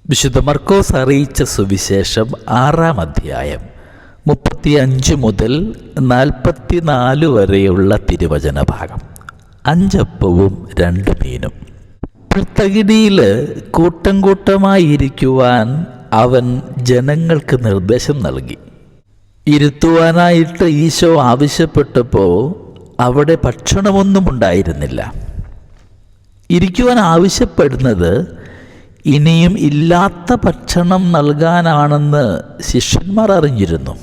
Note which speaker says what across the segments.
Speaker 1: വിശുദ്ധ മർക്കോസ് അറിയിച്ച സുവിശേഷം 6-ാം അധ്യായം 35 മുതൽ 44 വരെയുള്ള തിരുവചന ഭാഗം. 5 അപ്പവും 2 മീനും. പുൽത്തകിടിയിൽ കൂട്ടം കൂട്ടമായിരിക്കുവാൻ അവൻ ജനങ്ങൾക്ക് നിർദ്ദേശം നൽകി. ഇരുത്തുവാനായിട്ട് ഈശോ ആവശ്യപ്പെട്ടപ്പോൾ അവിടെ ഭക്ഷണമൊന്നും ഉണ്ടായിരുന്നില്ല. ഇരിക്കുവാൻ ആവശ്യപ്പെടുന്നത് ഇനിയും ഇല്ലാത്ത ഭക്ഷണം നൽകാനാണെന്ന് ശിഷ്യന്മാർ അറിഞ്ഞിരുന്നു.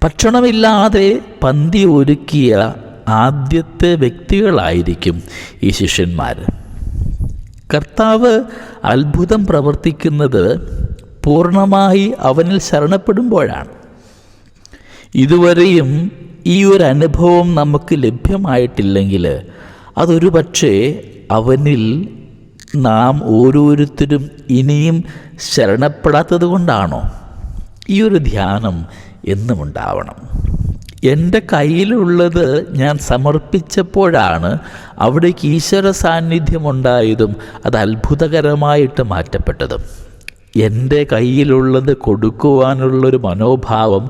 Speaker 1: ഭക്ഷണമില്ലാതെ പന്തി ഒരുക്കിയ ആദ്യത്തെ വ്യക്തികളായിരിക്കും ഈ ശിഷ്യന്മാർ. കർത്താവ് അത്ഭുതം പ്രവർത്തിക്കുന്നത് പൂർണ്ണമായി അവനിൽ ശരണപ്പെടുമ്പോഴാണ്. ഇതുവരെയും ഈ ഒരു അനുഭവം നമുക്ക് ലഭ്യമായിട്ടില്ലെങ്കിൽ അതൊരു പക്ഷേ അവനിൽ നാം ഓരോരുത്തരും ഇനിയും ശരണപ്പെടാത്തത് കൊണ്ടാണോ? ഈ ഒരു ധ്യാനം എന്നും ഉണ്ടാവണം. എൻ്റെ കയ്യിലുള്ളത് ഞാൻ സമർപ്പിച്ചപ്പോഴാണ് അവിടേക്ക് ഈശ്വര സാന്നിധ്യമുണ്ടായതും അത് അത്ഭുതകരമായിട്ട് മാറ്റപ്പെട്ടതും. എൻ്റെ കയ്യിലുള്ളത് കൊടുക്കുവാനുള്ളൊരു മനോഭാവം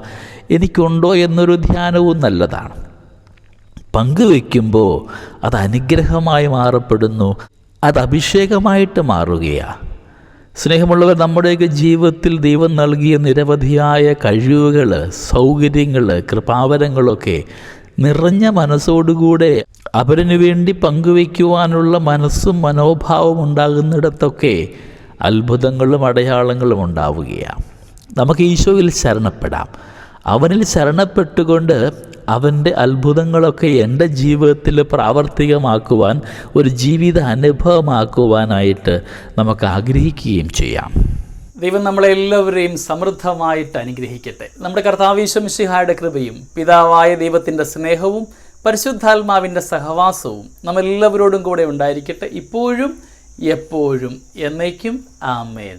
Speaker 1: എനിക്കുണ്ടോ എന്നൊരു ധ്യാനവും നല്ലതാണ്. പങ്കുവയ്ക്കുമ്പോൾ അത് അനുഗ്രഹമായി മാറപ്പെടുന്നു, അത് അഭിഷേകമായിട്ട് മാറുകയാണ്. സ്നേഹമുള്ളവർ, നമ്മുടെയൊക്കെ ജീവിതത്തിൽ ദൈവം നൽകിയ നിരവധിയായ കഴിവുകൾ, സൗകര്യങ്ങൾ, കൃപാവരങ്ങളൊക്കെ നിറഞ്ഞ മനസ്സോടുകൂടെ അവരിനു വേണ്ടി പങ്കുവയ്ക്കുവാനുള്ള മനസ്സും മനോഭാവം ഉണ്ടാകുന്നിടത്തൊക്കെ അത്ഭുതങ്ങളും അടയാളങ്ങളും ഉണ്ടാവുകയാണ്. നമുക്ക് ഈശോയിൽ ശരണപ്പെടാം. അവനിൽ ശരണപ്പെട്ടുകൊണ്ട് അവൻ്റെ അത്ഭുതങ്ങളൊക്കെ എൻ്റെ ജീവിതത്തിൽ പ്രാവർത്തികമാക്കുവാൻ, ഒരു ജീവിത അനുഭവമാക്കുവാനായിട്ട് നമുക്ക് ആഗ്രഹിക്കുകയും ചെയ്യാം.
Speaker 2: ദൈവം നമ്മളെല്ലാവരെയും സമൃദ്ധമായിട്ട് അനുഗ്രഹിക്കട്ടെ. നമ്മുടെ കർത്താവ് ഈശോ മിശിഹായുടെ കൃപയും പിതാവായ ദൈവത്തിൻ്റെ സ്നേഹവും പരിശുദ്ധാത്മാവിൻ്റെ സഹവാസവും നമ്മളെല്ലാവരോടും കൂടെ ഉണ്ടായിരിക്കട്ടെ, ഇപ്പോഴും എപ്പോഴും എന്നേക്കും. ആമേൻ.